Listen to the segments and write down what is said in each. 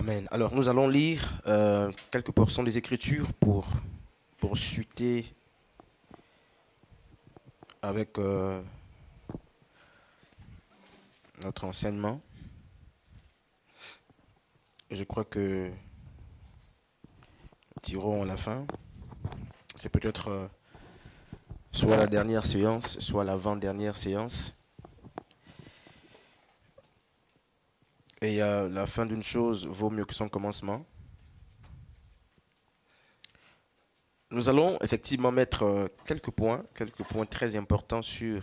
Amen. Alors, nous allons lire quelques portions des Écritures pour chuter avec notre enseignement. Je crois que nous tirons à la fin. C'est peut-être soit la dernière séance, soit l'avant-dernière séance. Et la fin d'une chose vaut mieux que son commencement. Nous allons effectivement mettre quelques points très importants sur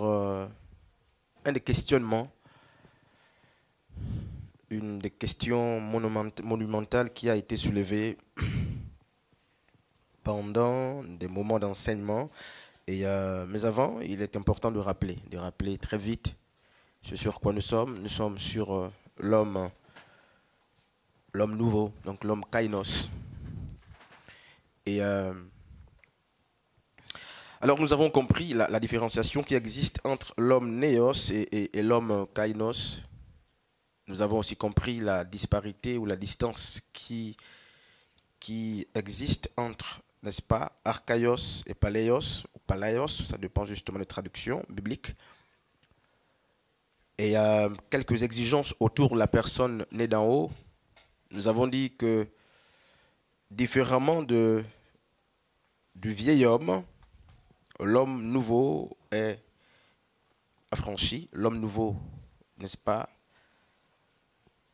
un des questionnements, une des questions monumentales qui a été soulevée pendant des moments d'enseignement. Mais avant, il est important de rappeler très vite ce sur quoi nous sommes. Nous sommes sur l'homme nouveau, donc l'homme kainos. Alors nous avons compris la différenciation qui existe entre l'homme néos et l'homme kainos. Nous avons aussi compris la disparité ou la distance qui existe entre, n'est-ce pas, archaïos et paléos, ou palaios, ça dépend justement des traductions bibliques. Et quelques exigences autour de la personne née d'en haut. Nous avons dit que, différemment du vieil homme, l'homme nouveau est affranchi. L'homme nouveau, n'est-ce pas,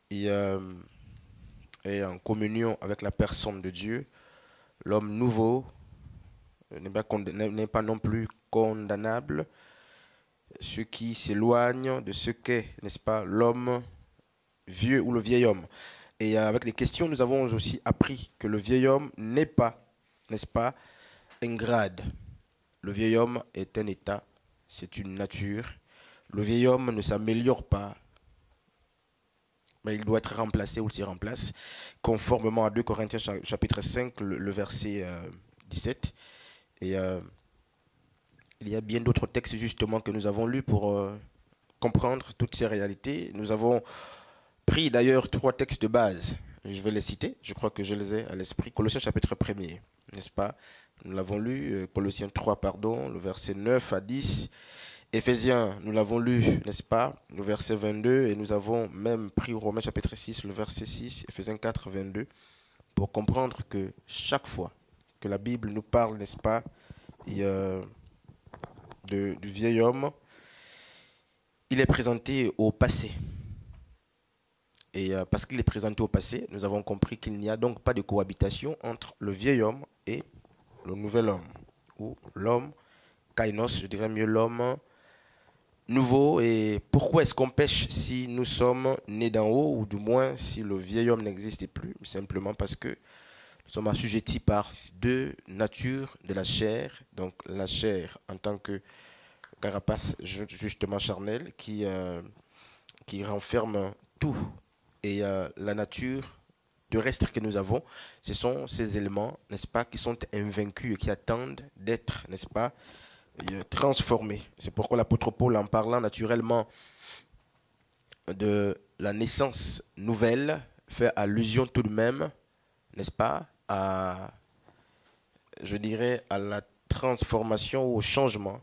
est en communion avec la personne de Dieu. L'homme nouveau n'est pas non plus condamnable. Ce qui s'éloigne de ce qu'est, n'est-ce pas, l'homme vieux ou le vieil homme. Et avec les questions, nous avons aussi appris que le vieil homme n'est pas, n'est-ce pas, un grade. Le vieil homme est un état, c'est une nature. Le vieil homme ne s'améliore pas, mais il doit être remplacé ou s'y remplace, conformément à 2 Corinthiens chapitre 5, le verset 17. Et il y a bien d'autres textes justement que nous avons lus pour comprendre toutes ces réalités. Nous avons pris d'ailleurs 3 textes de base. Je vais les citer, je crois que je les ai à l'esprit. Colossiens chapitre 1er, n'est-ce pas? Nous l'avons lu, Colossiens 3, pardon, le verset 9 à 10. Éphésiens, nous l'avons lu, n'est-ce pas? Le verset 22. Et nous avons même pris Romains chapitre 6, le verset 6, Éphésiens 4, 22, pour comprendre que chaque fois que la Bible nous parle, n'est-ce pas, du vieil homme, il est présenté au passé. Et parce qu'il est présenté au passé, nous avons compris qu'il n'y a donc pas de cohabitation entre le vieil homme et le nouvel homme, ou l'homme kainos, je dirais mieux l'homme nouveau. Et pourquoi est-ce qu'on pêche si nous sommes nés d'en haut, ou du moins si le vieil homme n'existe plus? Simplement parce que nous sommes assujettis par 2 natures de la chair. Donc la chair en tant que carapace justement charnelle qui renferme tout. Et la nature terrestre que nous avons, ce sont ces éléments, n'est-ce pas, qui sont invaincus et qui attendent d'être, n'est-ce pas, transformés. C'est pourquoi l'apôtre Paul, en parlant naturellement de la naissance nouvelle, fait allusion tout de même, n'est-ce pas, je dirais, à la transformation ou au changement,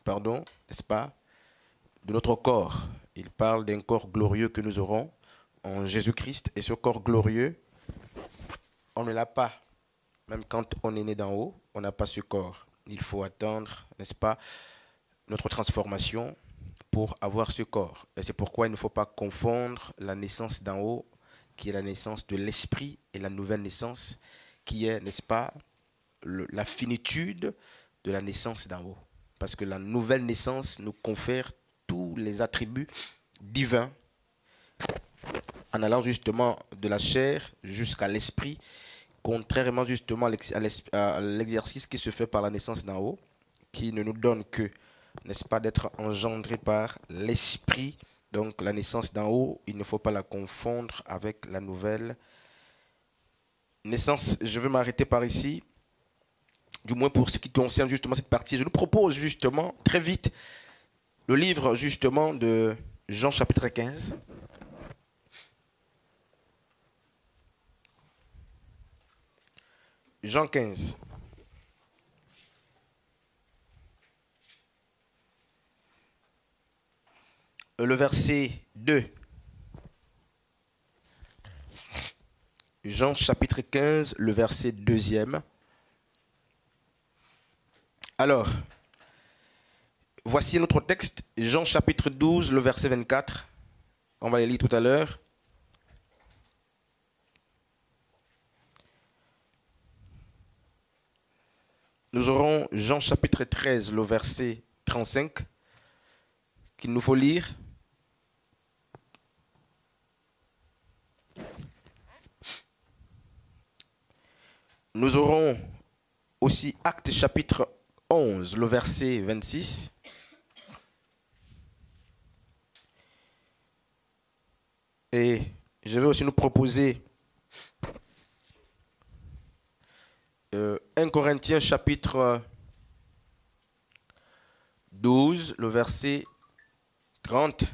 pardon, n'est-ce pas, de notre corps. Il parle d'un corps glorieux que nous aurons en Jésus-Christ. Et ce corps glorieux, on ne l'a pas. Même quand on est né d'en haut, on n'a pas ce corps. Il faut attendre, n'est-ce pas, notre transformation pour avoir ce corps. Et c'est pourquoi il ne faut pas confondre la naissance d'en haut, qui est la naissance de l'esprit, et la nouvelle naissance, qui est, n'est-ce pas, la finitude de la naissance d'en haut. Parce que la nouvelle naissance nous confère tous les attributs divins en allant justement de la chair jusqu'à l'esprit, contrairement justement à l'exercice qui se fait par la naissance d'en haut, qui ne nous donne que, n'est-ce pas, d'être engendré par l'esprit. Donc la naissance d'en haut, il ne faut pas la confondre avec la nouvelle naissance. Je vais m'arrêter par ici, du moins pour ce qui concerne justement cette partie. Je nous propose justement très vite le livre justement de Jean chapitre 15. Jean 15. Le verset 2. Jean chapitre 15, le verset 2e. Alors, voici notre texte, Jean chapitre 12, le verset 24. On va le lire tout à l'heure. Nous aurons Jean chapitre 13, le verset 35, qu'il nous faut lire. Nous aurons aussi Actes chapitre 11, le verset 26. Et je vais aussi nous proposer 1 Corinthiens chapitre 12, le verset 30.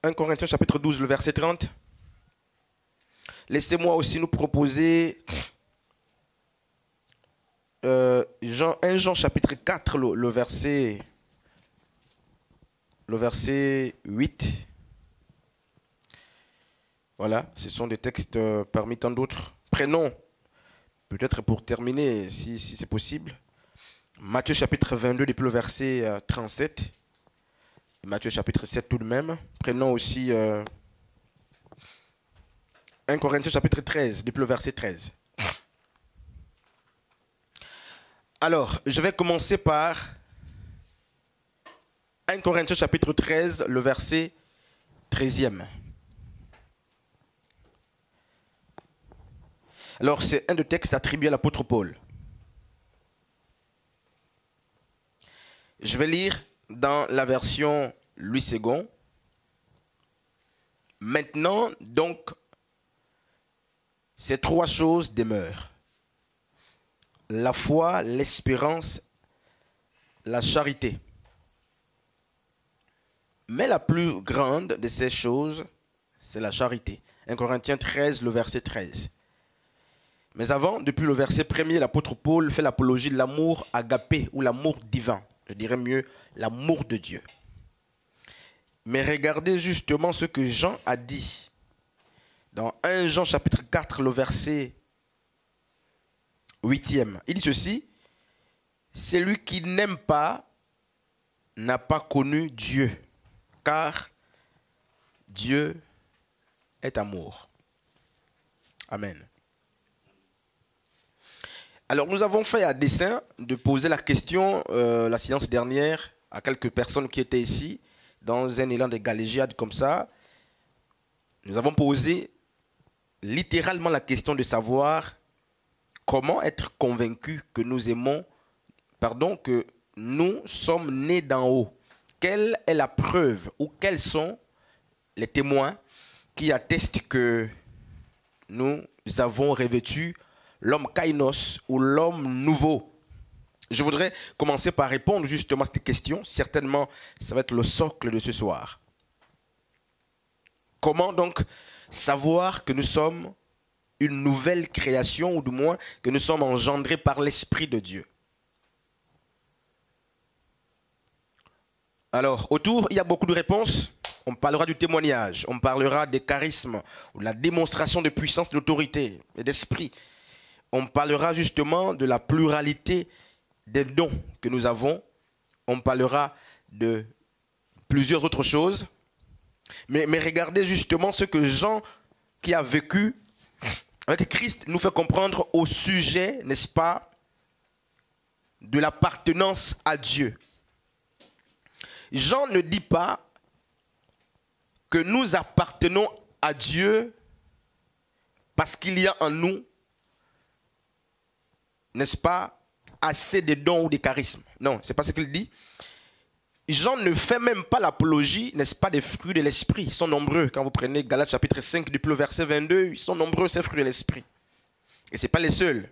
1 Corinthiens chapitre 12, le verset 30. Laissez-moi aussi nous proposer 1 Jean chapitre 4, le verset 8. Voilà, ce sont des textes parmi tant d'autres. Prenons, peut-être pour terminer, si c'est possible, Matthieu chapitre 22, depuis le verset 37. Matthieu chapitre 7 tout de même. Prenons aussi 1 Corinthiens chapitre 13, depuis le verset 13. Alors, je vais commencer par 1 Corinthiens chapitre 13, le verset 13e. Alors, c'est un des textes attribués à l'apôtre Paul. Je vais lire dans la version Louis II. Maintenant, donc, ces trois choses demeurent: la foi, l'espérance, la charité. Mais la plus grande de ces choses, c'est la charité. 1 Corinthiens 13, le verset 13. Mais avant, depuis le verset 1er, l'apôtre Paul fait l'apologie de l'amour agapé ou l'amour divin. Je dirais mieux l'amour de Dieu. Mais regardez justement ce que Jean a dit. Dans 1 Jean chapitre 4, le verset 8e, il dit ceci: celui qui n'aime pas n'a pas connu Dieu, car Dieu est amour. Amen. Alors nous avons fait à dessein de poser la question la séance dernière à quelques personnes qui étaient ici, dans un élan de galégiade comme ça. Nous avons posé littéralement la question de savoir comment être convaincu que nous aimons, que nous sommes nés d'en haut. Quelle est la preuve ou quels sont les témoins qui attestent que nous avons revêtu l'homme kainos ou l'homme nouveau? Je voudrais commencer par répondre justement à cette question. Certainement, ça va être le socle de ce soir. Comment donc savoir que nous sommes une nouvelle création, ou du moins que nous sommes engendrés par l'Esprit de Dieu? Alors, autour, il y a beaucoup de réponses. On parlera du témoignage, on parlera des charismes, ou de la démonstration de puissance, d'autorité et d'esprit. On parlera justement de la pluralité des dons que nous avons. On parlera de plusieurs autres choses. Mais regardez justement ce que Jean, qui a vécu avec Christ, nous fait comprendre au sujet, n'est-ce pas, de l'appartenance à Dieu. Jean ne dit pas que nous appartenons à Dieu parce qu'il y a en nous, n'est-ce pas, assez de dons ou de charismes. Non, ce n'est pas ce qu'il dit. Jean ne fait même pas l'apologie, n'est-ce pas, des fruits de l'esprit. Ils sont nombreux. Quand vous prenez Galates chapitre 5, depuis le verset 22, ils sont nombreux ces fruits de l'esprit. Et ce n'est pas les seuls.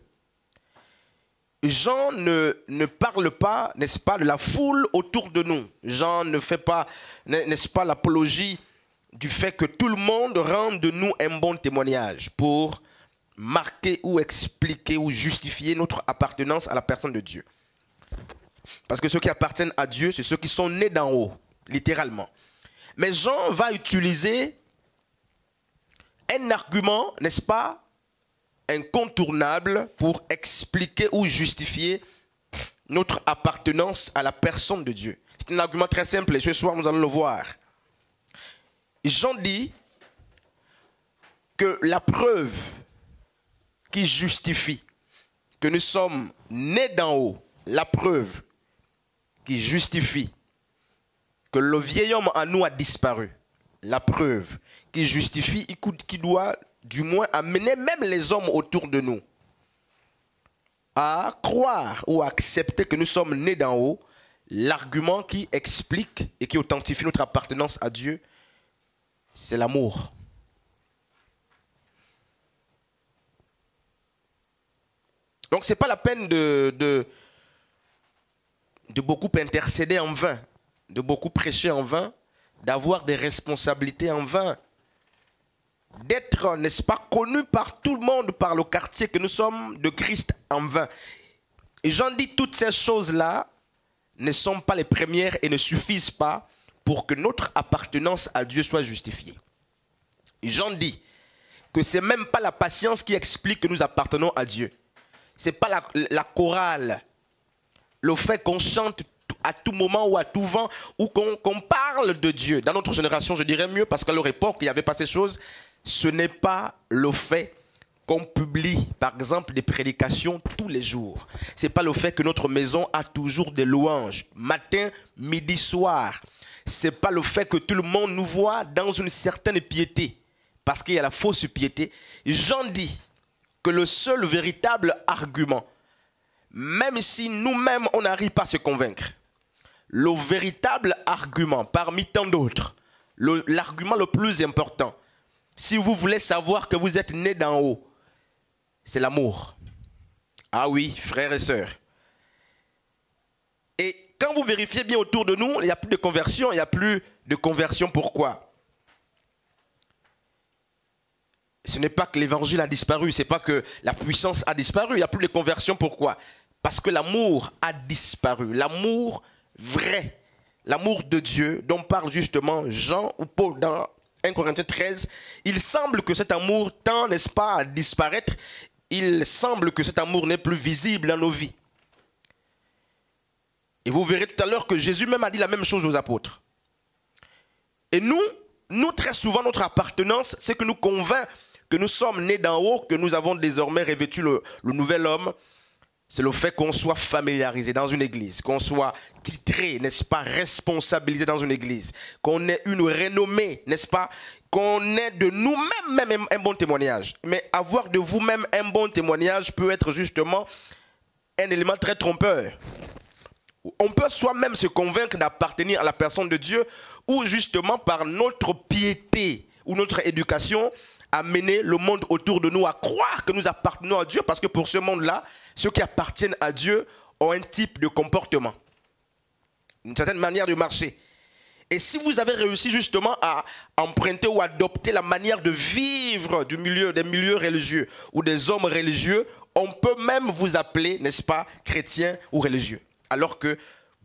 Jean ne parle pas, n'est-ce pas, de la foule autour de nous. Jean ne fait pas, n'est-ce pas, l'apologie du fait que tout le monde rende de nous un bon témoignage pour marquer ou expliquer ou justifier notre appartenance à la personne de Dieu. Parce que ceux qui appartiennent à Dieu, c'est ceux qui sont nés d'en haut, littéralement. Mais Jean va utiliser un argument, n'est-ce pas, incontournable pour expliquer ou justifier notre appartenance à la personne de Dieu. C'est un argument très simple et ce soir nous allons le voir. Jean dit que la preuve qui justifie que nous sommes nés d'en haut, la preuve qui justifie que le vieil homme en nous a disparu, la preuve qui justifie, qui doit du moins amener même les hommes autour de nous à croire ou à accepter que nous sommes nés d'en haut, l'argument qui explique et qui authentifie notre appartenance à Dieu, c'est l'amour. Donc ce n'est pas la peine de beaucoup intercéder en vain, de beaucoup prêcher en vain, d'avoir des responsabilités en vain, d'être, n'est-ce pas, connu par tout le monde, par le quartier que nous sommes de Christ en vain. Et Jean dit toutes ces choses-là ne sont pas les premières et ne suffisent pas pour que notre appartenance à Dieu soit justifiée. Et Jean dit que ce n'est même pas la patience qui explique que nous appartenons à Dieu. Ce n'est pas la chorale, le fait qu'on chante à tout moment ou à tout vent, ou qu'on parle de Dieu. Dans notre génération, je dirais mieux, parce qu'à leur époque, il n'y avait pas ces choses. Ce n'est pas le fait qu'on publie, par exemple, des prédications tous les jours. Ce n'est pas le fait que notre maison a toujours des louanges, matin, midi, soir. Ce n'est pas le fait que tout le monde nous voit dans une certaine piété, parce qu'il y a la fausse piété. Jean dit que le seul véritable argument, même si nous-mêmes on n'arrive pas à se convaincre, le véritable argument parmi tant d'autres, l'argument le plus important, si vous voulez savoir que vous êtes né d'en haut, c'est l'amour. Ah oui, frères et sœurs. Et quand vous vérifiez bien autour de nous, il n'y a plus de conversion. Il n'y a plus de conversion. Pourquoi? Ce n'est pas que l'évangile a disparu, ce n'est pas que la puissance a disparu. Il n'y a plus de conversion. Pourquoi? Parce que l'amour a disparu. L'amour vrai, l'amour de Dieu, dont parle justement Jean ou Paul dans 1 Corinthiens 13, il semble que cet amour tend, n'est-ce pas, à disparaître. Il semble que cet amour n'est plus visible dans nos vies. Et vous verrez tout à l'heure que Jésus même a dit la même chose aux apôtres. Et nous très souvent, notre appartenance, c'est que nous convainc que nous sommes nés d'en haut, que nous avons désormais revêtu le nouvel homme. C'est le fait qu'on soit familiarisé dans une église, qu'on soit titré, n'est-ce pas, responsabilisé dans une église, qu'on ait une renommée, n'est-ce pas, qu'on ait de nous-mêmes même un bon témoignage. Mais avoir de vous-même un bon témoignage peut être justement un élément très trompeur. On peut soi-même se convaincre d'appartenir à la personne de Dieu ou justement par notre piété ou notre éducation amener le monde autour de nous à croire que nous appartenons à Dieu, parce que pour ce monde-là, ceux qui appartiennent à Dieu ont un type de comportement, une certaine manière de marcher. Et si vous avez réussi justement à emprunter ou adopter la manière de vivre des milieux religieux ou des hommes religieux, on peut même vous appeler, n'est-ce pas, chrétien ou religieux, alors que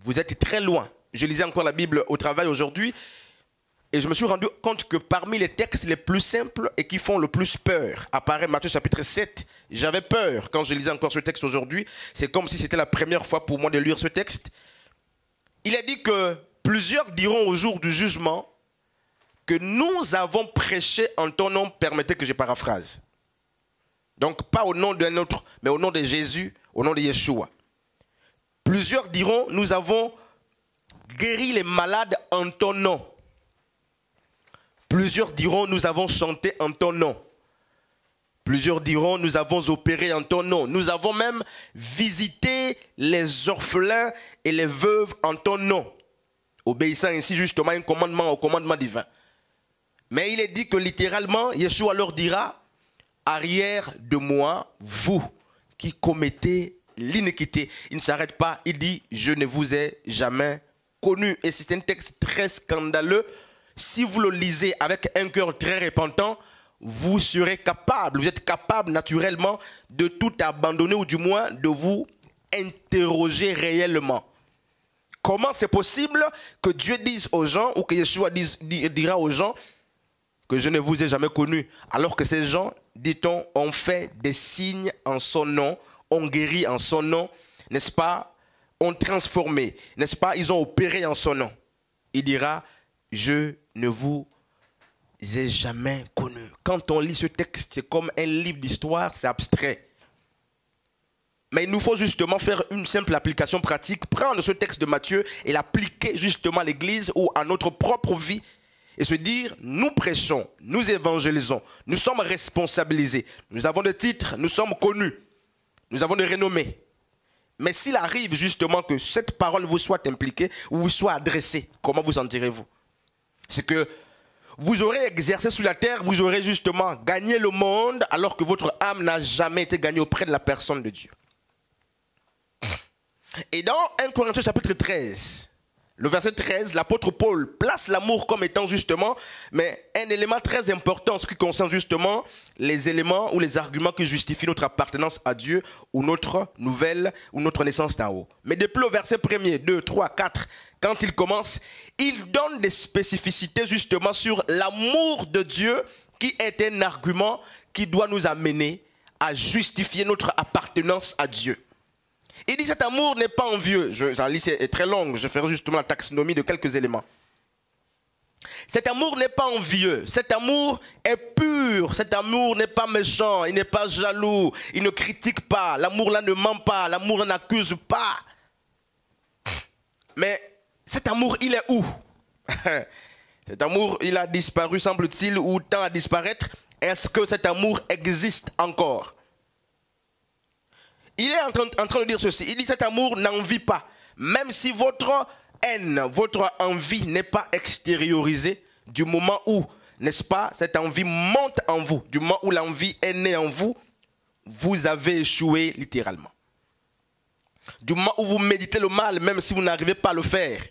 vous êtes très loin. Je lisais encore la Bible au travail aujourd'hui et je me suis rendu compte que parmi les textes les plus simples et qui font le plus peur, apparaît Matthieu chapitre 7. J'avais peur quand je lisais encore ce texte aujourd'hui. C'est comme si c'était la première fois pour moi de lire ce texte. Il est dit que plusieurs diront au jour du jugement que nous avons prêché en ton nom. Permettez que je paraphrase. Donc pas au nom d'un autre, mais au nom de Jésus, au nom de Yeshua. Plusieurs diront, nous avons guéri les malades en ton nom. Plusieurs diront, nous avons chanté en ton nom. Plusieurs diront, nous avons opéré en ton nom. Nous avons même visité les orphelins et les veuves en ton nom, obéissant ainsi justement au commandement divin. Mais il est dit que littéralement, Yeshua leur dira, arrière de moi, vous qui commettez l'iniquité. Il ne s'arrête pas, il dit « Je ne vous ai jamais connu ». Et c'est un texte très scandaleux. Si vous le lisez avec un cœur très repentant, vous serez capable, vous êtes capable naturellement de tout abandonner ou du moins de vous interroger réellement. Comment c'est possible que Dieu dise aux gens ou que Yeshua dira aux gens que je ne vous ai jamais connu, alors que ces gens, dit-on, ont fait des signes en son nom, ont guéri en son nom, n'est-ce pas, ont transformé, n'est-ce pas, ils ont opéré en son nom. Il dira, je ne vous ai jamais connu. Quand on lit ce texte, c'est comme un livre d'histoire, c'est abstrait. Mais il nous faut justement faire une simple application pratique, prendre ce texte de Matthieu et l'appliquer justement à l'Église ou à notre propre vie et se dire, nous prêchons, nous évangélisons, nous sommes responsabilisés, nous avons des titres, nous sommes connus, nous avons des renommées. Mais s'il arrive justement que cette parole vous soit impliquée ou vous soit adressée, comment vous sentirez-vous? C'est que vous aurez exercé sur la terre, vous aurez justement gagné le monde alors que votre âme n'a jamais été gagnée auprès de la personne de Dieu. Et dans 1 Corinthiens chapitre 13, le verset 13, l'apôtre Paul place l'amour comme étant justement, mais un élément très important en ce qui concerne justement les éléments ou les arguments qui justifient notre appartenance à Dieu ou notre nouvelle ou notre naissance d'en haut. Mais depuis le verset 1er, 2, 3, 4, quand il commence, il donne des spécificités justement sur l'amour de Dieu qui est un argument qui doit nous amener à justifier notre appartenance à Dieu. Il dit cet amour n'est pas envieux. La liste est très longue, je ferai justement la taxonomie de quelques éléments. Cet amour n'est pas envieux, cet amour est pur, cet amour n'est pas méchant, il n'est pas jaloux, il ne critique pas, l'amour là ne ment pas, l'amour n'accuse pas. Mais cet amour, il est où? Cet amour, il a disparu, semble-t-il, ou tend à disparaître. Est-ce que cet amour existe encore? Il est en train de dire ceci. Il dit cet amour n'envie pas. Même si votre haine, votre envie n'est pas extériorisée, du moment où, n'est-ce pas, cette envie monte en vous, du moment où l'envie est née en vous, vous avez échoué littéralement. Du moment où vous méditez le mal, même si vous n'arrivez pas à le faire,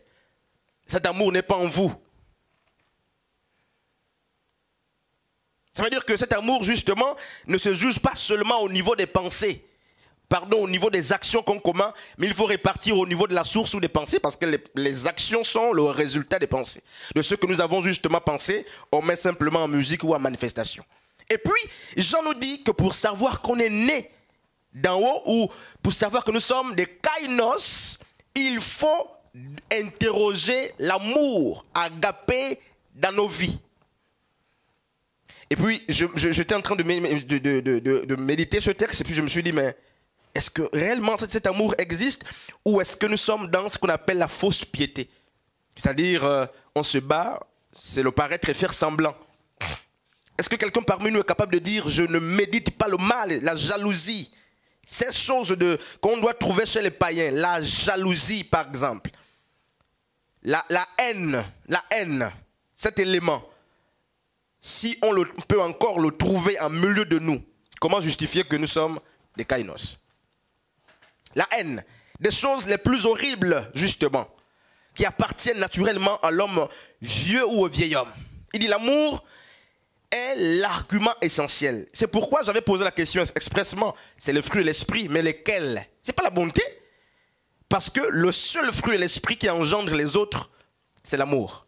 cet amour n'est pas en vous. Ça veut dire que cet amour, justement, ne se juge pas seulement au niveau des pensées, au niveau des actions qu'on commet, mais il faut répartir au niveau de la source ou des pensées, parce que les actions sont le résultat des pensées. De ce que nous avons justement pensé, on met simplement en musique ou en manifestation. Et puis, Jean nous dit que pour savoir qu'on est né d'en haut, ou pour savoir que nous sommes des kainos, il faut interroger l'amour, agapé dans nos vies. Et puis, j'étais en train de méditer ce texte, et puis je me suis dit, mais est-ce que réellement cet amour existe, ou est-ce que nous sommes dans ce qu'on appelle la fausse piété? C'est-à-dire, on se bat, c'est le paraître et faire semblant. Est-ce que quelqu'un parmi nous est capable de dire, je ne médite pas le mal, la jalousie, ces choses qu'on doit trouver chez les païens, la jalousie par exemple, la haine, cet élément, si on peut encore le trouver en milieu de nous, comment justifier que nous sommes des kainos? La haine, des choses les plus horribles, justement, qui appartiennent naturellement à l'homme vieux ou au vieil homme. Il dit l'amour est l'argument essentiel. C'est pourquoi j'avais posé la question expressement. C'est le fruit de l'esprit, mais lesquels? Ce n'est pas la bonté. Parce que le seul fruit de l'esprit qui engendre les autres, c'est l'amour.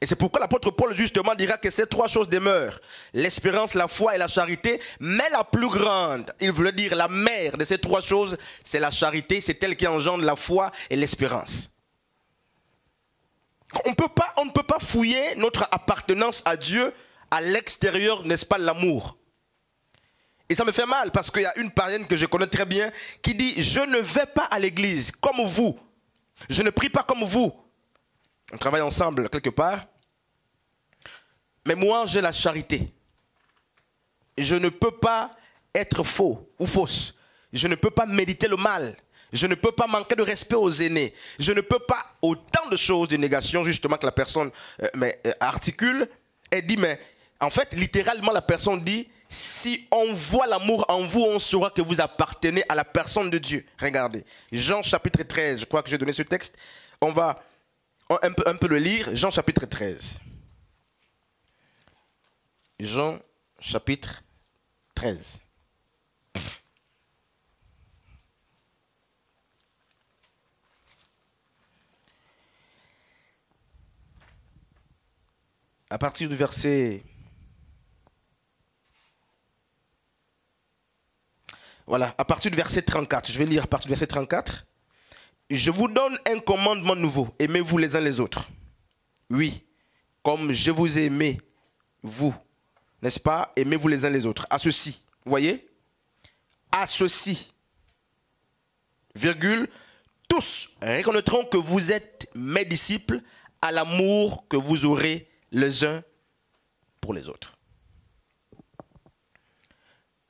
Et c'est pourquoi l'apôtre Paul justement dira que ces trois choses demeurent. L'espérance, la foi et la charité. Mais la plus grande, il voulait dire la mère de ces trois choses, c'est la charité. C'est elle qui engendre la foi et l'espérance. On ne peut pas fouiller notre appartenance à Dieu à l'extérieur, n'est-ce pas, l'amour. Et ça me fait mal parce qu'il y a une païenne que je connais très bien qui dit « Je ne vais pas à l'église comme vous. Je ne prie pas comme vous. » On travaille ensemble quelque part. Mais moi, j'ai la charité. Je ne peux pas être faux ou fausse. Je ne peux pas méditer le mal. Je ne peux pas manquer de respect aux aînés. Je ne peux pas autant de choses de négation justement que la personne articule. Elle dit, mais en fait, littéralement, la personne dit, si on voit l'amour en vous, on saura que vous appartenez à la personne de Dieu. Regardez, Jean chapitre 13, je crois que j'ai donné ce texte. On va un peu le lire. Jean chapitre 13. Jean chapitre 13. À partir du verset... Voilà, à partir du verset 34, je vais lire à partir du verset 34. Je vous donne un commandement nouveau, aimez-vous les uns les autres. Oui, comme je vous ai aimé, vous, n'est-ce pas, aimez-vous les uns les autres. À ceci, vous voyez, à ceci, virgule, tous reconnaîtront que vous êtes mes disciples à l'amour que vous aurez les uns pour les autres.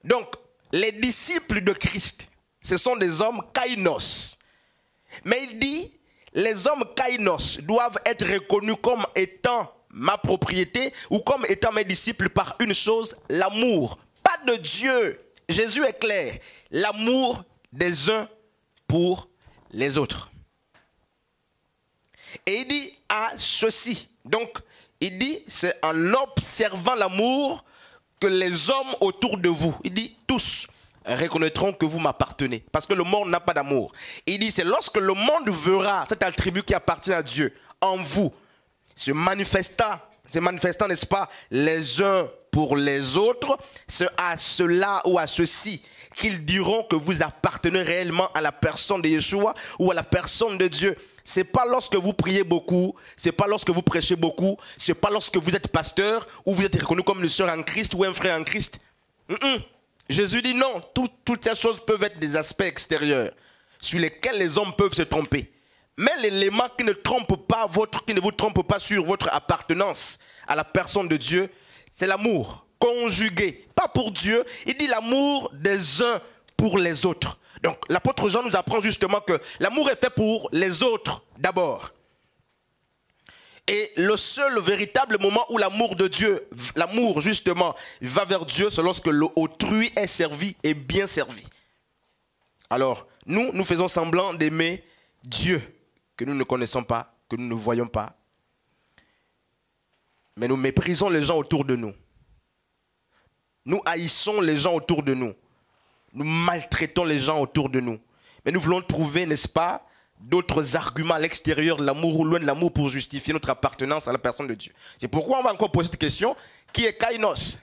Donc, les disciples de Christ, ce sont des hommes kainos. Mais il dit, les hommes kainos doivent être reconnus comme étant ma propriété ou comme étant mes disciples par une chose, l'amour. Pas de Dieu. Jésus est clair. L'amour des uns pour les autres. Et il dit à ceci. Donc, il dit, c'est en observant l'amour que les hommes autour de vous, il dit tous, reconnaîtront que vous m'appartenez. Parce que le monde n'a pas d'amour. Il dit, c'est lorsque le monde verra cet attribut qui appartient à Dieu en vous, se manifestant, n'est-ce pas, les uns pour les autres, c'est à cela ou à ceci qu'ils diront que vous appartenez réellement à la personne de Yeshua ou à la personne de Dieu. Ce n'est pas lorsque vous priez beaucoup, ce n'est pas lorsque vous prêchez beaucoup, ce n'est pas lorsque vous êtes pasteur ou vous êtes reconnu comme une sœur en Christ ou un frère en Christ. Jésus dit non, toutes ces choses peuvent être des aspects extérieurs sur lesquels les hommes peuvent se tromper. Mais l'élément qui ne vous trompe pas sur votre appartenance à la personne de Dieu, c'est l'amour conjugué, pas pour Dieu, il dit l'amour des uns pour les autres. Donc l'apôtre Jean nous apprend justement que l'amour est fait pour les autres d'abord. Et le seul véritable moment où l'amour de Dieu, l'amour justement, va vers Dieu, c'est lorsque l'autrui est servi et bien servi. Alors, nous faisons semblant d'aimer Dieu, que nous ne connaissons pas, que nous ne voyons pas. Mais nous méprisons les gens autour de nous. Nous haïssons les gens autour de nous. Nous maltraitons les gens autour de nous. Mais nous voulons trouver, n'est-ce pas, d'autres arguments à l'extérieur de l'amour ou loin de l'amour pour justifier notre appartenance à la personne de Dieu. C'est pourquoi on va encore poser cette question, qui est kainos?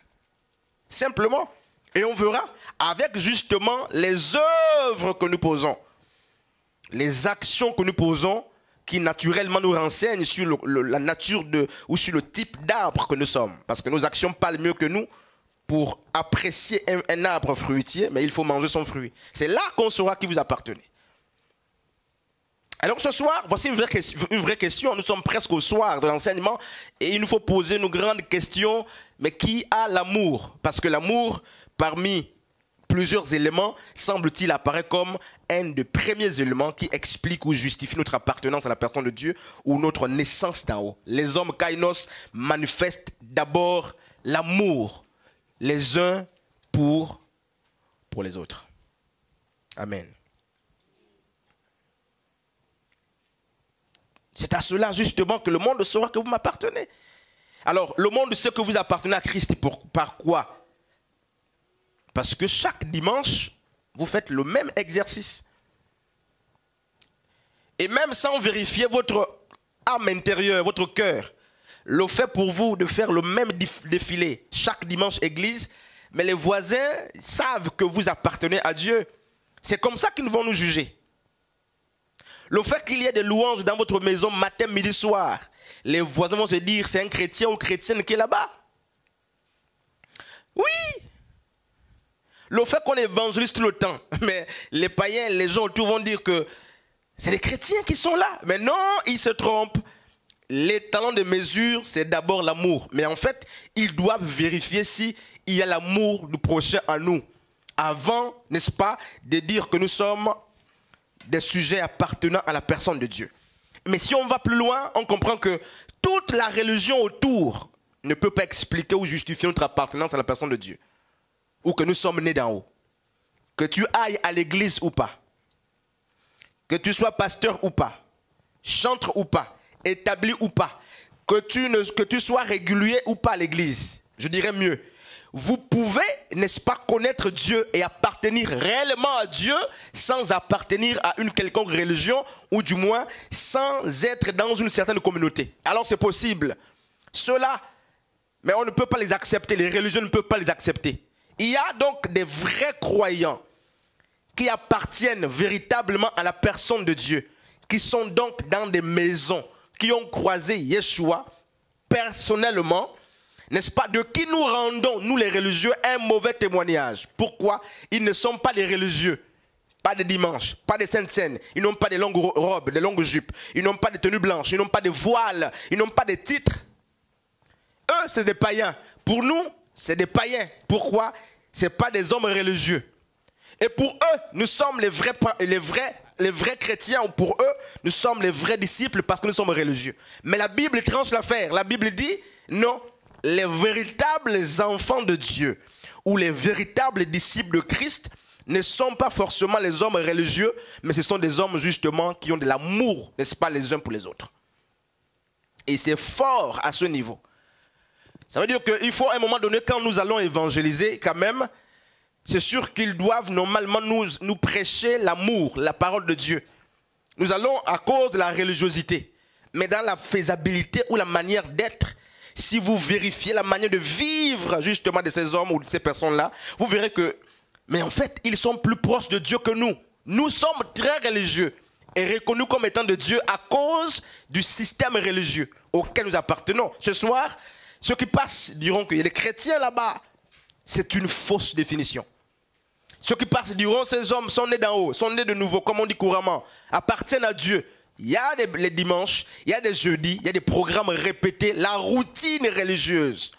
Simplement. Et on verra avec justement les œuvres que nous posons, les actions que nous posons, qui naturellement nous renseignent sur la nature ou sur le type d'arbre que nous sommes. Parce que nos actions parlent mieux que nous. Pour apprécier un arbre fruitier, mais il faut manger son fruit. C'est là qu'on saura qui vous appartenez. Alors ce soir, voici une vraie question. Nous sommes presque au soir de l'enseignement et il nous faut poser une grande question. Mais qui a l'amour? Parce que l'amour, parmi plusieurs éléments, semble-t-il apparaît comme un des premiers éléments qui explique ou justifie notre appartenance à la personne de Dieu ou notre naissance d'en haut. Les hommes kainos manifestent d'abord l'amour les uns pour les autres. Amen. C'est à cela justement que le monde saura que vous m'appartenez. Alors, le monde sait que vous appartenez à Christ. Par quoi? Parce que chaque dimanche, vous faites le même exercice. Et même sans vérifier votre âme intérieure, votre cœur, le fait pour vous de faire le même défilé chaque dimanche église, mais les voisins savent que vous appartenez à Dieu. C'est comme ça qu'ils vont nous juger. Le fait qu'il y ait des louanges dans votre maison matin, midi, soir, les voisins vont se dire c'est un chrétien ou chrétienne qui est là-bas. Oui. Le fait qu'on évangélise tout le temps, mais les païens, les gens autour vont dire que c'est les chrétiens qui sont là. Mais non, ils se trompent. Les talents de mesure, c'est d'abord l'amour. Mais en fait, ils doivent vérifier s'il y a l'amour du prochain en nous. Avant, n'est-ce pas, de dire que nous sommes des sujets appartenant à la personne de Dieu. Mais si on va plus loin, on comprend que toute la religion autour ne peut pas expliquer ou justifier notre appartenance à la personne de Dieu. ou que nous sommes nés d'en haut. Que tu ailles à l'église ou pas, que tu sois pasteur ou pas, chantre ou pas, établi ou pas, que tu sois régulier ou pas à l'église, je dirais mieux, vous pouvez, n'est-ce pas, connaître Dieu et appartenir réellement à Dieu sans appartenir à une quelconque religion ou du moins sans être dans une certaine communauté. Alors c'est possible. Cela, mais on ne peut pas les accepter, les religions ne peuvent pas les accepter. Il y a donc des vrais croyants qui appartiennent véritablement à la personne de Dieu, qui sont donc dans des maisons, qui ont croisé Yeshua personnellement, n'est-ce pas, de qui nous rendons, nous les religieux, un mauvais témoignage. Pourquoi? Ils ne sont pas les religieux. Pas de dimanche, pas de sainte scène. Ils n'ont pas de longues robes, de longues jupes. Ils n'ont pas de tenues blanches, ils n'ont pas de voiles, ils n'ont pas de titres. Eux, c'est des païens. Pour nous, c'est des païens. Pourquoi? Ce n'est pas des hommes religieux. Et pour eux, nous sommes les vrais chrétiens. Ou pour eux, nous sommes les vrais disciples parce que nous sommes religieux. Mais la Bible tranche l'affaire. La Bible dit, non, les véritables enfants de Dieu ou les véritables disciples de Christ ne sont pas forcément les hommes religieux, mais ce sont des hommes justement qui ont de l'amour, n'est-ce pas, les uns pour les autres. Et c'est fort à ce niveau. Ça veut dire qu'il faut à un moment donné, quand nous allons évangéliser, quand même, c'est sûr qu'ils doivent normalement nous prêcher l'amour, la parole de Dieu. Nous allons à cause de la religiosité. Mais dans la faisabilité ou la manière d'être, si vous vérifiez la manière de vivre justement de ces hommes ou de ces personnes-là, vous verrez que, mais en fait, ils sont plus proches de Dieu que nous. Nous sommes très religieux et reconnus comme étant de Dieu à cause du système religieux auquel nous appartenons. Ce soir, ceux qui passent diront qu'il y a des chrétiens là-bas. C'est une fausse définition. Ceux qui passent diront ces hommes sont nés d'en haut, sont nés de nouveau, comme on dit couramment, appartiennent à Dieu. Il y a les dimanches, il y a des jeudis, il y a des programmes répétés. La routine religieuse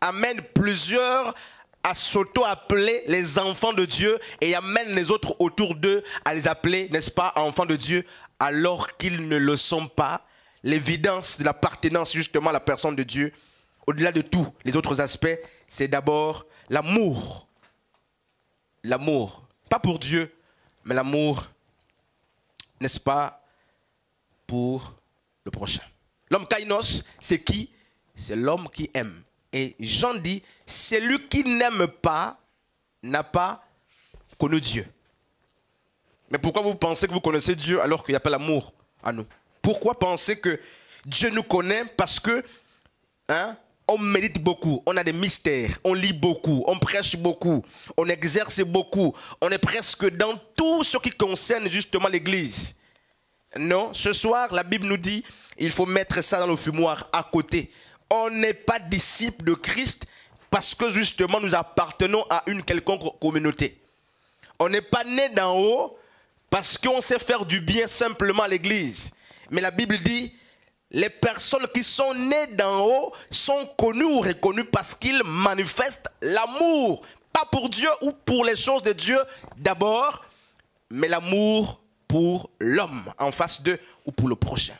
amène plusieurs à s'auto-appeler les enfants de Dieu et amène les autres autour d'eux à les appeler, n'est-ce pas, enfants de Dieu, alors qu'ils ne le sont pas. L'évidence de l'appartenance justement à la personne de Dieu, au-delà de tous les autres aspects, c'est d'abord l'amour. L'amour, pas pour Dieu, mais l'amour, n'est-ce pas, pour le prochain. L'homme kainos, c'est qui? C'est l'homme qui aime. Et Jean dit, celui qui n'aime pas n'a pas connu Dieu. Mais pourquoi vous pensez que vous connaissez Dieu alors qu'il n'y a pas l'amour à nous? Pourquoi penser que Dieu nous connaît? Parce que on médite beaucoup, on a des mystères, on lit beaucoup, on prêche beaucoup, on exerce beaucoup, on est presque dans tout ce qui concerne justement l'Église. Non, ce soir, la Bible nous dit, il faut mettre ça dans le fumoir à côté. On n'est pas disciple de Christ parce que justement nous appartenons à une quelconque communauté. On n'est pas né d'en haut parce qu'on sait faire du bien simplement à l'Église. Mais la Bible dit, les personnes qui sont nées d'en haut sont connues ou reconnues parce qu'ils manifestent l'amour. Pas pour Dieu ou pour les choses de Dieu d'abord, mais l'amour pour l'homme en face d'eux ou pour le prochain.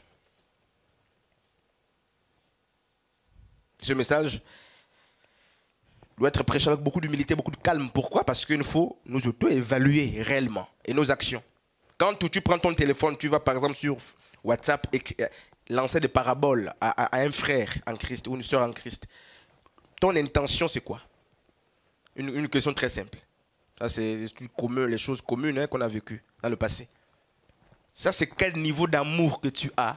Ce message doit être prêché avec beaucoup d'humilité, beaucoup de calme. Pourquoi? Parce qu'il faut nous auto-évaluer réellement et nos actions. Quand tu prends ton téléphone, tu vas par exemple sur WhatsApp et lancer des paraboles à un frère en Christ ou une soeur en Christ. Ton intention, c'est quoi? Une question très simple. Ça, c'est commun, les choses communes qu'on a vécues dans le passé. Ça, c'est quel niveau d'amour que tu as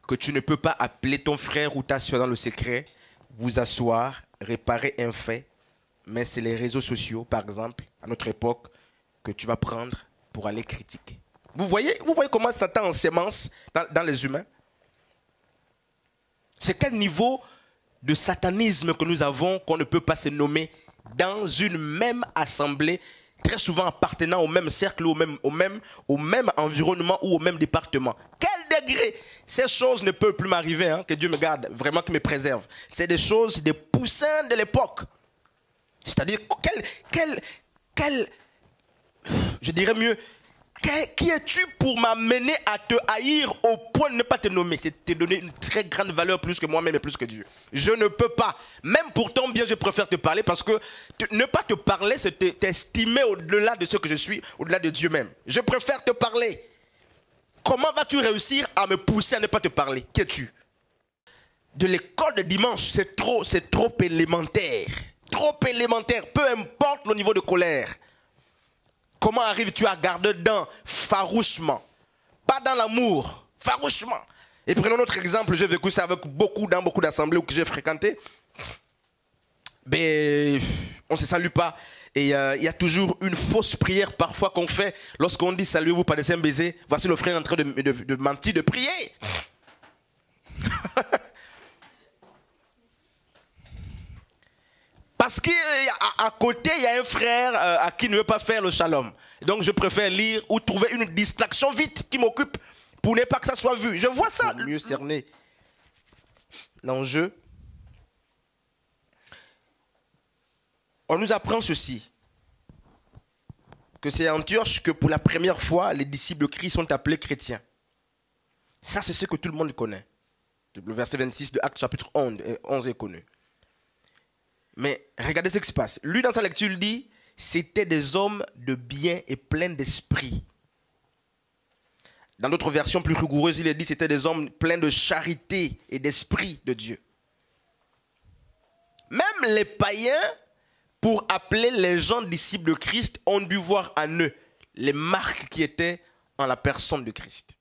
que tu ne peux pas appeler ton frère ou ta soeur dans le secret, vous asseoir, réparer un fait, mais c'est les réseaux sociaux, par exemple, à notre époque, que tu vas prendre pour aller critiquer. Vous voyez comment Satan ensémence dans les humains? C'est quel niveau de satanisme que nous avons qu'on ne peut pas se nommer dans une même assemblée, très souvent appartenant au même cercle, au même environnement ou au même département. Quel degré? Ces choses ne peuvent plus m'arriver, que Dieu me garde, vraiment qu'il me préserve. C'est des choses, des poussins de l'époque. C'est-à-dire, je dirais mieux, Qui es-tu pour m'amener à te haïr au point de ne pas te nommer? C'est te donner une très grande valeur plus que moi-même et plus que Dieu. Je ne peux pas. Même pour ton bien, je préfère te parler parce que ne pas te parler, c'est t'estimer au-delà de ce que je suis, au-delà de Dieu même. Je préfère te parler. Comment vas-tu réussir à me pousser à ne pas te parler? Qui es-tu? De l'école de dimanche, c'est trop élémentaire. Trop élémentaire, peu importe le niveau de colère. Comment arrives-tu à garder dedans farouchement? Pas dans l'amour, farouchement. Et prenons notre exemple, j'ai vécu ça avec dans beaucoup d'assemblées que j'ai fréquentées. Ben, on ne se salue pas. Et il y a toujours une fausse prière parfois qu'on fait lorsqu'on dit saluez-vous par des un baiser. Voici le frère en train de mentir, de prier. Parce qu'à côté, il y a un frère à qui ne veut pas faire le shalom. Donc je préfère lire ou trouver une distraction vite qui m'occupe pour ne pas que ça soit vu. Je vois ça. Mieux cerner l'enjeu. On nous apprend ceci. Que c'est à Antioche que pour la première fois, les disciples de Christ sont appelés chrétiens. Ça, c'est ce que tout le monde connaît. Le verset 26 de Actes chapitre 11 est connu. Mais regardez ce qui se passe. Lui, dans sa lecture, il dit, c'était des hommes de bien et pleins d'esprit. Dans d'autres versions plus rigoureuses, il est dit, c'était des hommes pleins de charité et d'esprit de Dieu. Même les païens, pour appeler les gens disciples de Christ, ont dû voir en eux les marques qui étaient en la personne de Christ.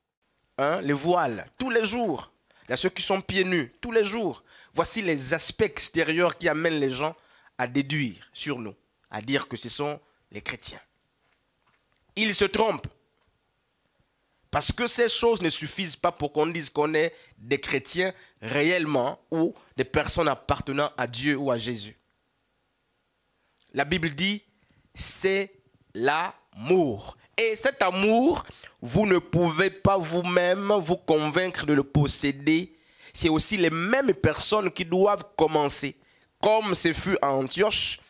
Les voiles, tous les jours. Il y a ceux qui sont pieds nus, tous les jours. Voici les aspects extérieurs qui amènent les gens à déduire sur nous, à dire que ce sont les chrétiens. Ils se trompent. Parce que ces choses ne suffisent pas pour qu'on dise qu'on est des chrétiens réellement ou des personnes appartenant à Dieu ou à Jésus. La Bible dit, c'est l'amour. Et cet amour, vous ne pouvez pas vous-même vous convaincre de le posséder. C'est aussi les mêmes personnes qui doivent commencer, comme ce fut à Antioche,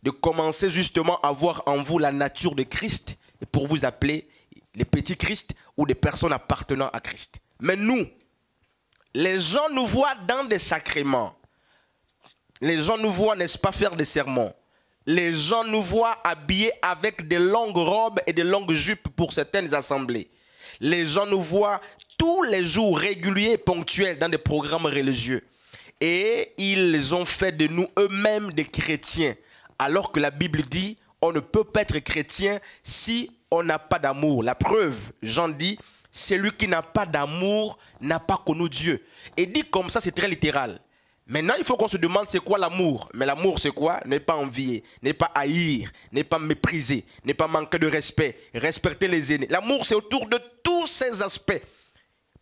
de commencer justement à voir en vous la nature de Christ, et pour vous appeler les petits Christ ou des personnes appartenant à Christ. Mais nous, les gens nous voient dans des sacrements. Les gens nous voient, n'est-ce pas, faire des sermons. Les gens nous voient habillés avec des longues robes et des longues jupes pour certaines assemblées. Les gens nous voient tous les jours réguliers et ponctuels dans des programmes religieux. Et ils ont fait de nous eux-mêmes des chrétiens. Alors que la Bible dit, on ne peut pas être chrétien si on n'a pas d'amour. La preuve, Jean dit, celui qui n'a pas d'amour n'a pas connu Dieu. Et dit comme ça, c'est très littéral. Maintenant, il faut qu'on se demande c'est quoi l'amour. Mais l'amour, c'est quoi? Ne pas envier, ne pas haïr, ne pas mépriser, ne pas manquer de respect, respecter les aînés. L'amour, c'est autour de tous ces aspects.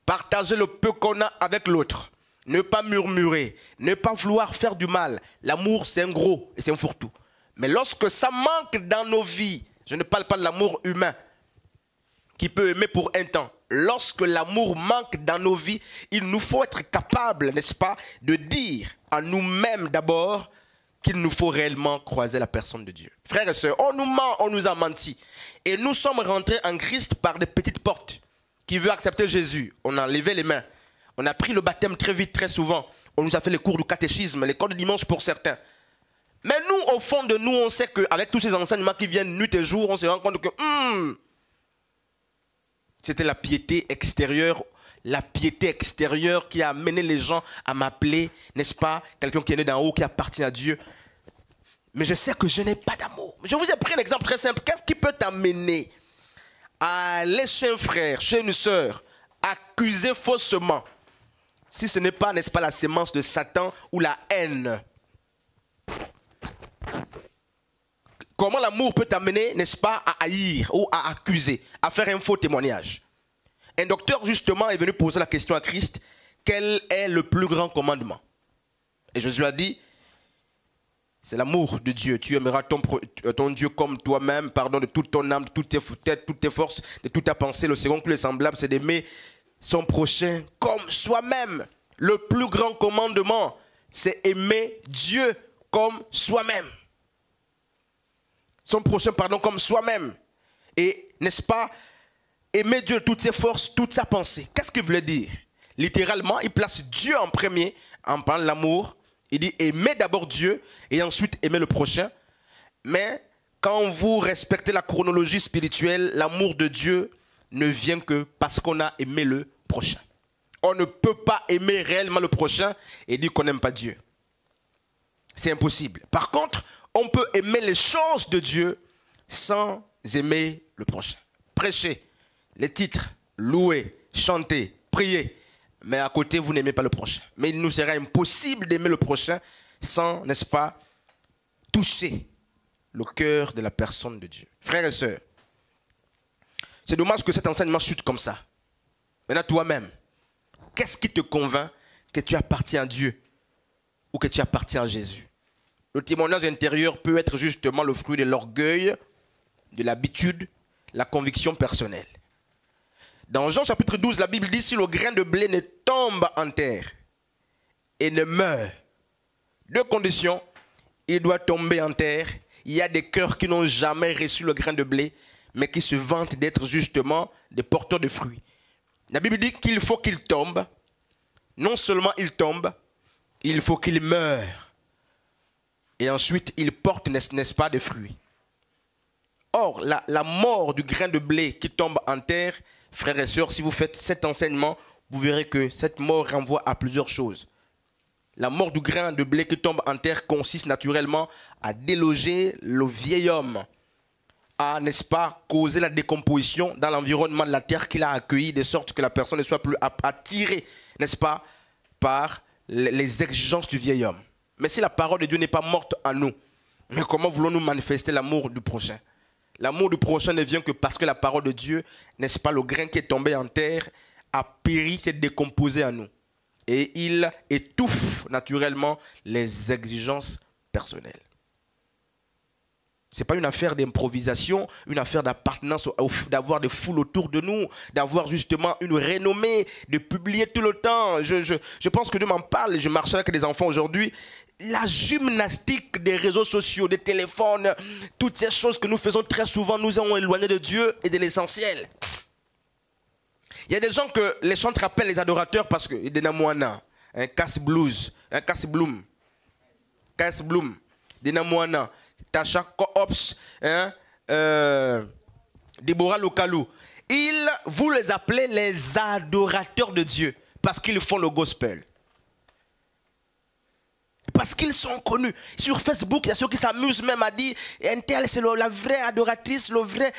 Partager le peu qu'on a avec l'autre. Ne pas murmurer, ne pas vouloir faire du mal. L'amour, c'est un gros et c'est un fourre-tout. Mais lorsque ça manque dans nos vies, je ne parle pas de l'amour humain, qui peut aimer pour un temps. Lorsque l'amour manque dans nos vies, il nous faut être capable, n'est-ce pas, de dire à nous-mêmes d'abord qu'il nous faut réellement croiser la personne de Dieu. Frères et sœurs, on nous ment, on nous a menti. Et nous sommes rentrés en Christ par des petites portes. Qui veut accepter Jésus? On a levé les mains. On a pris le baptême très vite, très souvent. On nous a fait les cours du catéchisme, les cours de dimanche pour certains. Mais nous, au fond de nous, on sait qu'avec tous ces enseignements qui viennent nuit et jour, on se rend compte que c'était la piété extérieure qui a amené les gens à m'appeler, n'est-ce pas, quelqu'un qui est né d'en haut, qui appartient à Dieu. Mais je sais que je n'ai pas d'amour. Je vous ai pris un exemple très simple. Qu'est-ce qui peut t'amener à aller chez un frère, chez une sœur, accuser faussement, si ce n'est pas, n'est-ce pas, la sémence de Satan ou la haine? Comment l'amour peut t'amener, n'est-ce pas, à haïr ou à accuser, à faire un faux témoignage? Un docteur, justement, est venu poser la question à Christ, quel est le plus grand commandement? Et Jésus a dit, c'est l'amour de Dieu. Tu aimeras ton Dieu comme toi-même, pardon, de toute ton âme, de toutes tes forces, de toute ta pensée. Le second plus semblable, c'est d'aimer son prochain comme soi-même. Le plus grand commandement, c'est aimer Dieu comme soi-même. Son prochain, pardon, comme soi-même. Et, n'est-ce pas, aimer Dieu de toutes ses forces, toute sa pensée. Qu'est-ce qu'il voulait dire? Littéralement, il place Dieu en premier, en parlant de l'amour. Il dit aimer d'abord Dieu et ensuite aimer le prochain. Mais quand vous respectez la chronologie spirituelle, l'amour de Dieu ne vient que parce qu'on a aimé le prochain. On ne peut pas aimer réellement le prochain et dire qu'on n'aime pas Dieu. C'est impossible. Par contre, on peut aimer les choses de Dieu sans aimer le prochain. Prêcher, les titres, louer, chanter, prier. Mais à côté, vous n'aimez pas le prochain. Mais il nous sera impossible d'aimer le prochain sans, n'est-ce pas, toucher le cœur de la personne de Dieu. Frères et sœurs, c'est dommage que cet enseignement chute comme ça. Maintenant, toi-même, qu'est-ce qui te convainc que tu appartiens à Dieu ou que tu appartiens à Jésus? Le témoignage intérieur peut être justement le fruit de l'orgueil, de l'habitude, la conviction personnelle. Dans Jean chapitre 12, la Bible dit, si le grain de blé ne tombe en terre et ne meurt, deux conditions, il doit tomber en terre. Il y a des cœurs qui n'ont jamais reçu le grain de blé, mais qui se vantent d'être justement des porteurs de fruits. La Bible dit qu'il faut qu'il tombe. Non seulement il tombe, il faut qu'il meure. Et ensuite, il porte, n'est-ce pas, des fruits. Or, la mort du grain de blé qui tombe en terre, frères et sœurs, si vous faites cet enseignement, vous verrez que cette mort renvoie à plusieurs choses. La mort du grain de blé qui tombe en terre consiste naturellement à déloger le vieil homme, à, n'est-ce pas, causer la décomposition dans l'environnement de la terre qu'il a accueilli, de sorte que la personne ne soit plus attirée, n'est-ce pas, par les exigences du vieil homme. Mais si la parole de Dieu n'est pas morte en nous, mais comment voulons-nous manifester l'amour du prochain? L'amour du prochain ne vient que parce que la parole de Dieu, n'est-ce pas, le grain qui est tombé en terre, a péri, s'est décomposé en nous. Et il étouffe naturellement les exigences personnelles. Ce n'est pas une affaire d'improvisation, une affaire d'appartenance, d'avoir des foules autour de nous, d'avoir justement une renommée, de publier tout le temps. Je pense que Dieu m'en parle et je marche avec des enfants aujourd'hui. La gymnastique des réseaux sociaux, des téléphones, toutes ces choses que nous faisons très souvent nous ont éloignés de Dieu et de l'essentiel. Il y a des gens que les chantres appellent les adorateurs parce que il y a Moana, un casse blues, un casse bloom, Denamoana, Tasha Koops, Deborah Lokalou. Vous les appelez les adorateurs de Dieu parce qu'ils font le gospel. Parce qu'ils sont connus. Sur Facebook, il y a ceux qui s'amusent même à dire un tel, c'est la vraie adoratrice, le vrai.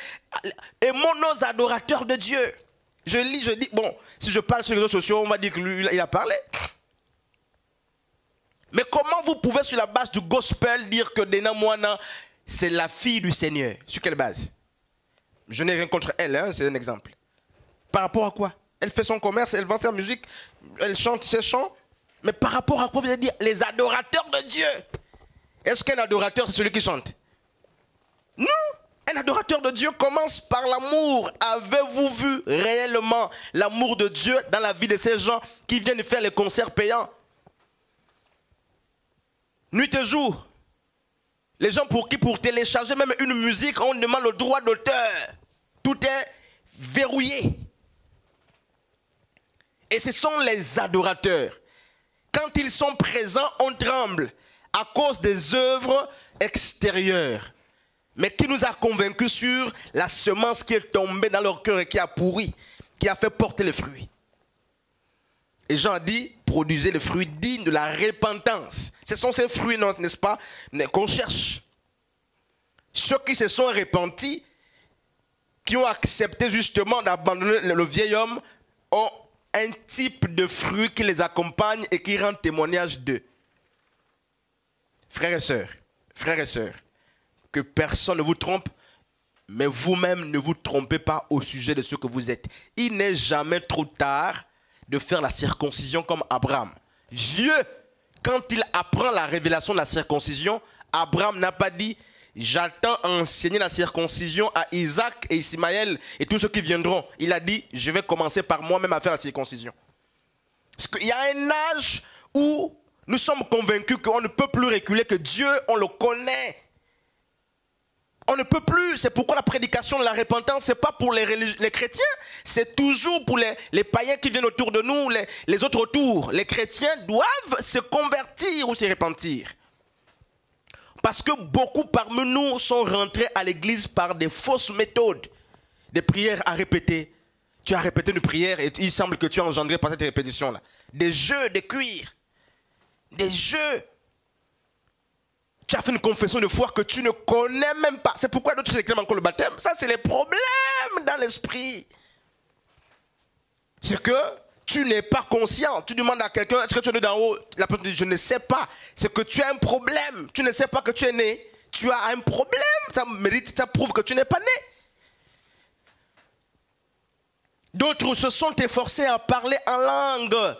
Aimons nos adorateurs de Dieu. Je lis, je dis, bon, si je parle sur les réseaux sociaux, on va dire qu'il a parlé. Mais comment vous pouvez, sur la base du gospel, dire que Dena Moana, c'est la fille du Seigneur? Sur quelle base? Je n'ai rien contre elle, hein, c'est un exemple. Par rapport à quoi? Elle fait son commerce, elle vend sa musique, elle chante ses chants. Mais par rapport à quoi vous allez dire les adorateurs de Dieu? Est-ce qu'un adorateur, c'est celui qui chante? Non! Un adorateur de Dieu commence par l'amour. Avez-vous vu réellement l'amour de Dieu dans la vie de ces gens qui viennent faire les concerts payants? Nuit et jour. Les gens pour télécharger même une musique, on demande le droit d'auteur. Tout est verrouillé. Et ce sont les adorateurs. Quand ils sont présents, on tremble à cause des œuvres extérieures. Mais qui nous a convaincus sur la semence qui est tombée dans leur cœur et qui a pourri, qui a fait porter les fruits. Et Jean a dit, produisez les fruits dignes de la repentance. Ce sont ces fruits, n'est-ce pas, qu'on cherche. Ceux qui se sont repentis, qui ont accepté justement d'abandonner le vieil homme, ont un type de fruit qui les accompagne et qui rend témoignage d'eux. Frères et sœurs, que personne ne vous trompe, mais vous-même ne vous trompez pas au sujet de ce que vous êtes. Il n'est jamais trop tard de faire la circoncision comme Abraham. Vieux, quand il apprend la révélation de la circoncision, Abraham n'a pas dit « j'attends à enseigner la circoncision à Isaac et Ismaël et tous ceux qui viendront ». Il a dit « je vais commencer par moi-même à faire la circoncision ». Parce qu'il y a un âge où nous sommes convaincus qu'on ne peut plus reculer, que Dieu, on le connaît. On ne peut plus. C'est pourquoi la prédication de la repentance, ce n'est pas pour les chrétiens. C'est toujours pour les païens qui viennent autour de nous, les autres autour. Les chrétiens doivent se convertir ou se repentir. Parce que beaucoup parmi nous sont rentrés à l'église par des fausses méthodes. Des prières à répéter. Tu as répété une prière et il semble que tu as engendré par cette répétition-là. Des jeux de cuir. Des jeux. Tu as fait une confession de foi que tu ne connais même pas. C'est pourquoi d'autres réclament encore le baptême. Ça, c'est les problèmes dans l'esprit. C'est que tu n'es pas conscient. Tu demandes à quelqu'un, est-ce que tu es né d'en haut? La personne dit, je ne sais pas. C'est que tu as un problème. Tu ne sais pas que tu es né. Tu as un problème. Ça mérite, ça prouve que tu n'es pas né. D'autres se sont efforcés à parler en langue.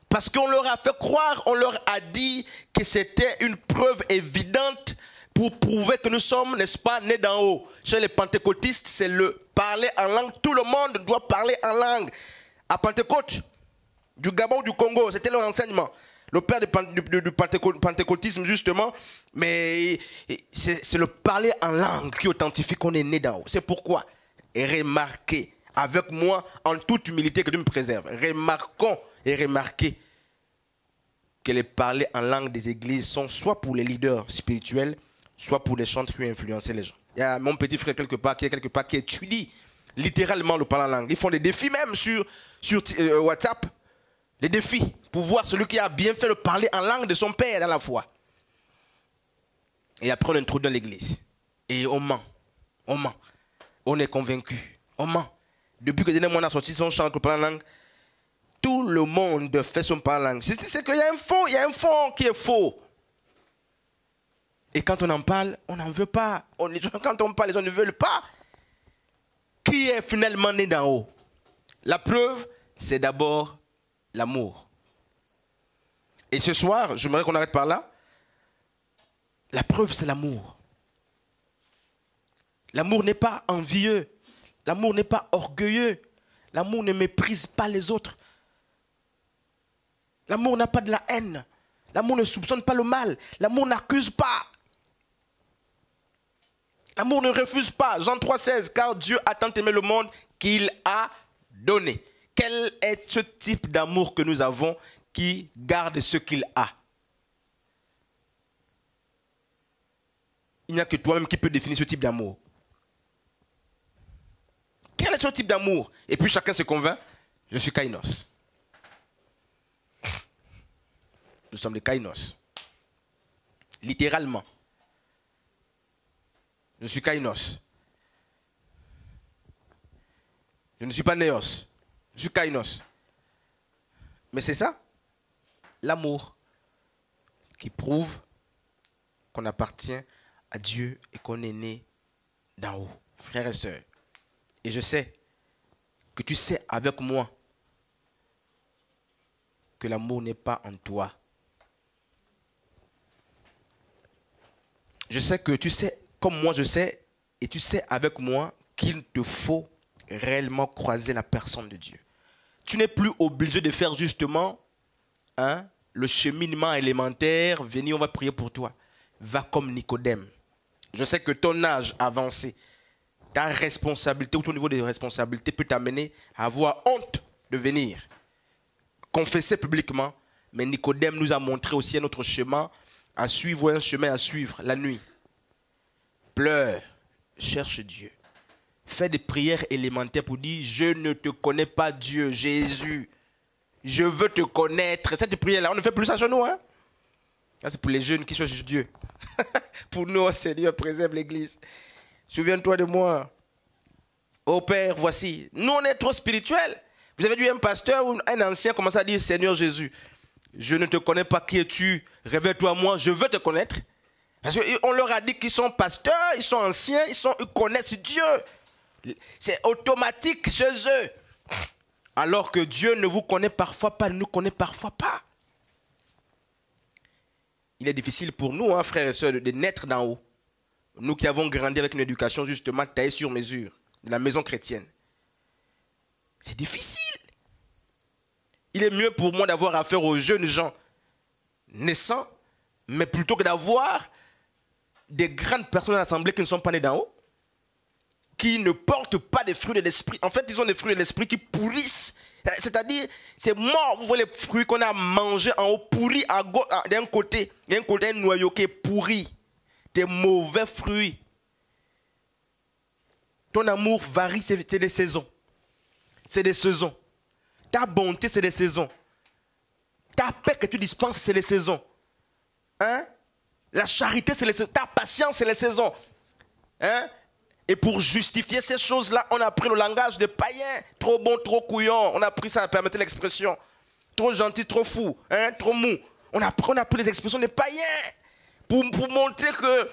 Parce qu'on leur a fait croire, on leur a dit que c'était une preuve évidente pour prouver que nous sommes, n'est-ce pas, nés d'en haut. Chez les pentecôtistes, c'est le parler en langue. Tout le monde doit parler en langue. À Pentecôte, du Gabon, du Congo, c'était leur enseignement. Le père du pentecôtisme, justement, mais c'est le parler en langue qui authentifie qu'on est né d'en haut. C'est pourquoi, remarquez avec moi, en toute humilité, que Dieu me préserve. Remarquons et remarquez que les parler en langue des églises sont soit pour les leaders spirituels, soit pour les chantres qui ont influencé les gens. Il y a mon petit frère quelque part qui étudie littéralement le parler en langue. Ils font des défis même sur WhatsApp. Les défis pour voir celui qui a bien fait le parler en langue de son père dans la foi. Et après on introduit dans l'église. Et on ment. On ment. On est convaincu. On ment. Depuis que on a sorti son chant, le parler en langue, tout le monde fait son parler en langue. C'est qu'il y a un fond qui est faux. Et quand on en parle, on n'en veut pas. Quand on parle, les gens ne veulent pas. Qui est finalement né d'en haut? La preuve, c'est d'abord l'amour. Et ce soir, j'aimerais qu'on arrête par là. La preuve, c'est l'amour. L'amour n'est pas envieux. L'amour n'est pas orgueilleux. L'amour ne méprise pas les autres. L'amour n'a pas de la haine. L'amour ne soupçonne pas le mal. L'amour n'accuse pas. L'amour ne refuse pas. Jean 3,16, car Dieu a tant aimé le monde qu'il a donné. Quel est ce type d'amour que nous avons qui garde ce qu'il a? Il n'y a que toi-même qui peux définir ce type d'amour. Quel est ce type d'amour? Et puis chacun se convainc, je suis kainos. Nous sommes des kainos. Littéralement. Je suis kainos. Je ne suis pas néos. Je suis kainos. Mais c'est ça, l'amour, qui prouve qu'on appartient à Dieu et qu'on est né d'en haut. Frères et sœurs. Et je sais que tu sais avec moi que l'amour n'est pas en toi. Je sais que tu sais, comme moi je sais, et tu sais avec moi qu'il te faut réellement croiser la personne de Dieu. Tu n'es plus obligé de faire justement le cheminement élémentaire. Venez, on va prier pour toi. Va comme Nicodème. Je sais que ton âge avancé, ta responsabilité ou ton niveau de responsabilité peut t'amener à avoir honte de venir confesser publiquement. Mais Nicodème nous a montré aussi un autre chemin à suivre, un chemin à suivre la nuit. Pleure, cherche Dieu. Fais des prières élémentaires pour dire, je ne te connais pas Dieu, Jésus. Je veux te connaître. Cette prière-là, on ne fait plus ça chez nous. Hein? C'est pour les jeunes qui cherchent Dieu. Pour nous, oh Seigneur, préserve l'Église. Souviens-toi de moi. Oh Père, voici. Nous, on est trop spirituels. Vous avez vu un pasteur ou un ancien commencer à dire, Seigneur Jésus, je ne te connais pas, qui es-tu? Révèle-toi à moi, je veux te connaître. Parce qu'on leur a dit qu'ils sont pasteurs, ils sont anciens, ils connaissent Dieu. C'est automatique chez eux. Alors que Dieu ne vous connaît parfois pas, ne nous connaît parfois pas. Il est difficile pour nous, frères et sœurs, de naître d'en haut. Nous qui avons grandi avec une éducation justement taillée sur mesure, de la maison chrétienne. C'est difficile. Il est mieux pour moi d'avoir affaire aux jeunes gens naissants, mais plutôt que d'avoir des grandes personnes à l'assemblée qui ne sont pas nées d'en haut, qui ne portent pas des fruits de l'esprit. En fait, ils ont des fruits de l'esprit qui pourrissent. C'est-à-dire, c'est mort. Vous voyez les fruits qu'on a mangés en haut, pourris d'un côté. Il y a un côté, un noyau qui est pourri. Des mauvais fruits. Ton amour varie, c'est des saisons. C'est des saisons. Ta bonté, c'est des saisons. Ta paix que tu dispenses, c'est les saisons. Hein? La charité, c'est les saisons. Ta patience, c'est les saisons. Hein? Et pour justifier ces choses-là, on a pris le langage des païens. Trop bon, trop couillon. On a pris ça, permettez l'expression. Trop gentil, trop fou. Hein? Trop mou. On a pris les expressions des païens. Pour montrer que...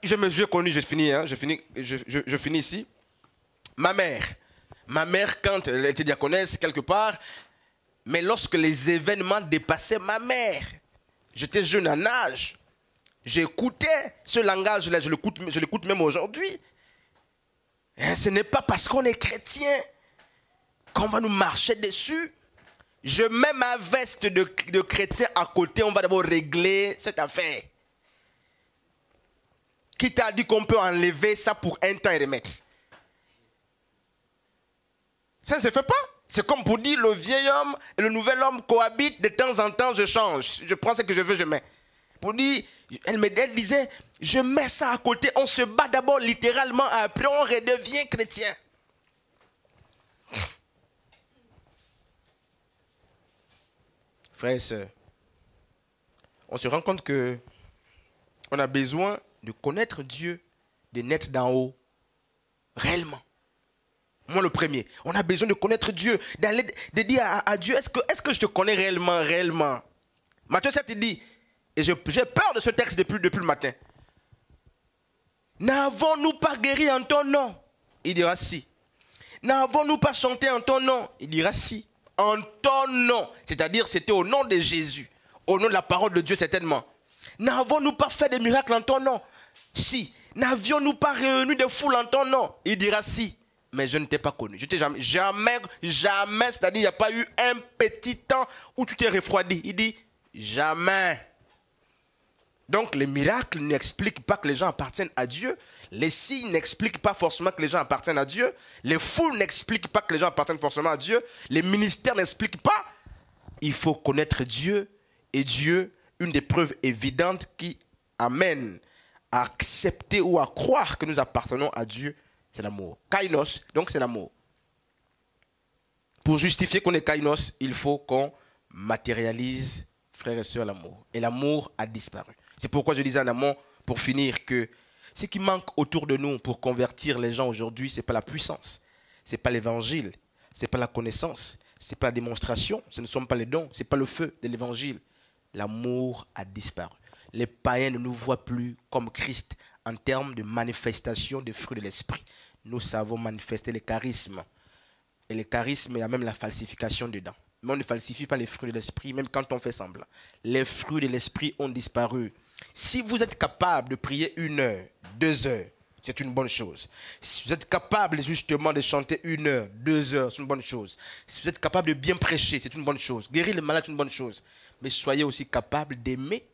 J'ai connu, je finis ici. Ma mère, quand elle était diaconesse quelque part, mais lorsque les événements dépassaient ma mère, j'étais jeune en âge, j'écoutais ce langage-là, je l'écoute même aujourd'hui. Ce n'est pas parce qu'on est chrétien qu'on va nous marcher dessus. Je mets ma veste de chrétien à côté, on va d'abord régler cette affaire. Qui t'a dit qu'on peut enlever ça pour un temps et remettre? Ça ne se fait pas. C'est comme pour dire le vieil homme et le nouvel homme cohabitent, de temps en temps je change. Je prends ce que je veux, je mets. Pour dire, elle disait, je mets ça à côté, on se bat d'abord littéralement, après on redevient chrétien. Frères et sœurs, on se rend compte que on a besoin de connaître Dieu, de naître d'en haut, réellement. Moi le premier, on a besoin de connaître Dieu, de dire à Dieu, est-ce que je te connais réellement? Matthieu 7, il dit, et j'ai peur de ce texte depuis le matin. N'avons-nous pas guéri en ton nom? Il dira si. N'avons-nous pas chanté en ton nom? Il dira si. En ton nom, c'est-à-dire c'était au nom de Jésus, au nom de la parole de Dieu certainement. N'avons-nous pas fait des miracles en ton nom? Si. N'avions-nous pas réuni des foules en ton nom? Il dira si. Mais je ne t'ai pas connu. Je t'ai jamais, c'est-à-dire il n'y a pas eu un petit temps où tu t'es refroidi. Il dit jamais. Donc les miracles n'expliquent pas que les gens appartiennent à Dieu. Les signes n'expliquent pas forcément que les gens appartiennent à Dieu. Les foules n'expliquent pas que les gens appartiennent forcément à Dieu. Les ministères n'expliquent pas. Il faut connaître Dieu. Et Dieu, une des preuves évidentes qui amène à accepter ou à croire que nous appartenons à Dieu, c'est l'amour. Kainos, donc c'est l'amour. Pour justifier qu'on est kainos, il faut qu'on matérialise, frères et sœurs, l'amour. Et l'amour a disparu. C'est pourquoi je disais en amont, pour finir, que ce qui manque autour de nous pour convertir les gens aujourd'hui, ce n'est pas la puissance, ce n'est pas l'évangile, ce n'est pas la connaissance, ce n'est pas la démonstration, ce ne sont pas les dons, ce n'est pas le feu de l'évangile. L'amour a disparu. Les païens ne nous voient plus comme Christ en termes de manifestation des fruits de l'esprit. Nous savons manifester les charismes. Et les charismes, il y a même la falsification dedans. Mais on ne falsifie pas les fruits de l'esprit, même quand on fait semblant. Les fruits de l'esprit ont disparu. Si vous êtes capable de prier 1 heure, 2 heures, c'est une bonne chose. Si vous êtes capable justement de chanter 1 heure, 2 heures, c'est une bonne chose. Si vous êtes capable de bien prêcher, c'est une bonne chose. Guérir les malades, c'est une bonne chose. Mais soyez aussi capable d'aimer.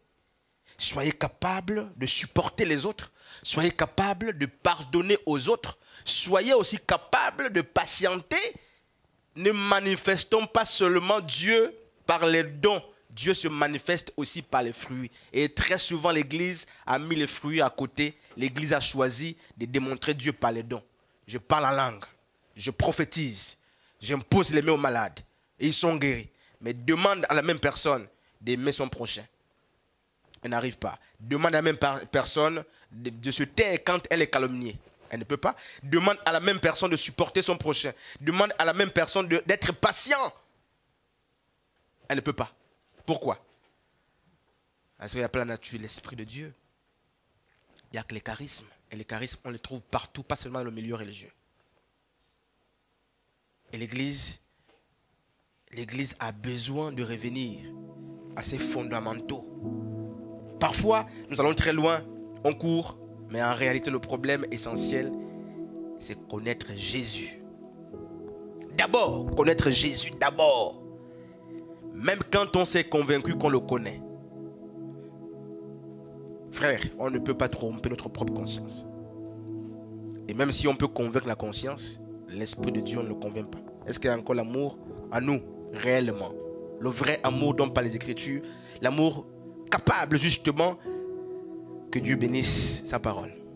Soyez capable de supporter les autres. Soyez capable de pardonner aux autres. Soyez aussi capable de patienter. Ne manifestons pas seulement Dieu par les dons. Dieu se manifeste aussi par les fruits. Et très souvent, l'Église a mis les fruits à côté. L'Église a choisi de démontrer Dieu par les dons. Je parle en langue. Je prophétise. J'impose les mains aux malades. Et ils sont guéris. Mais demande à la même personne d'aimer son prochain. Elle n'arrive pas. Demande à la même personne de se taire quand elle est calomniée. Elle ne peut pas. Demande à la même personne de supporter son prochain. Demande à la même personne d'être patient. Elle ne peut pas. Pourquoi? Parce qu'il n'y a pas la nature, l'esprit de Dieu. Il n'y a que les charismes. Et les charismes, on les trouve partout, pas seulement dans le milieu religieux. Et l'Église a besoin de revenir à ses fondamentaux. Parfois, nous allons très loin, on court, mais en réalité, le problème essentiel, c'est connaître Jésus. D'abord, connaître Jésus, d'abord. Même quand on s'est convaincu qu'on le connaît. Frère, on ne peut pas tromper notre propre conscience. Et même si on peut convaincre la conscience, l'Esprit de Dieu ne le convainc pas. Est-ce qu'il y a encore l'amour à nous, réellement? Le vrai amour dont parlent les Écritures, l'amour capable justement que Dieu bénisse sa parole.